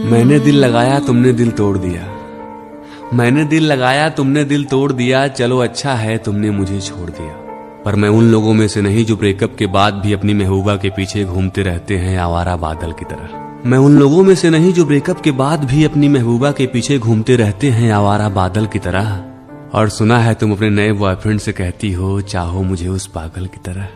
मैंने दिल लगाया तुमने दिल तोड़ दिया, मैंने दिल लगाया तुमने दिल तोड़ दिया, चलो अच्छा है तुमने मुझे छोड़ दिया। पर मैं उन लोगों में से नहीं जो ब्रेकअप के बाद भी अपनी महबूबा के पीछे घूमते रहते हैं आवारा बादल की तरह। मैं उन लोगों में से नहीं जो ब्रेकअप के बाद भी अपनी महबूबा के पीछे घूमते रहते हैं आवारा बादल की तरह। और सुना है तुम अपने नए बॉयफ्रेंड से कहती हो चाहो मुझे उस पागल की तरह।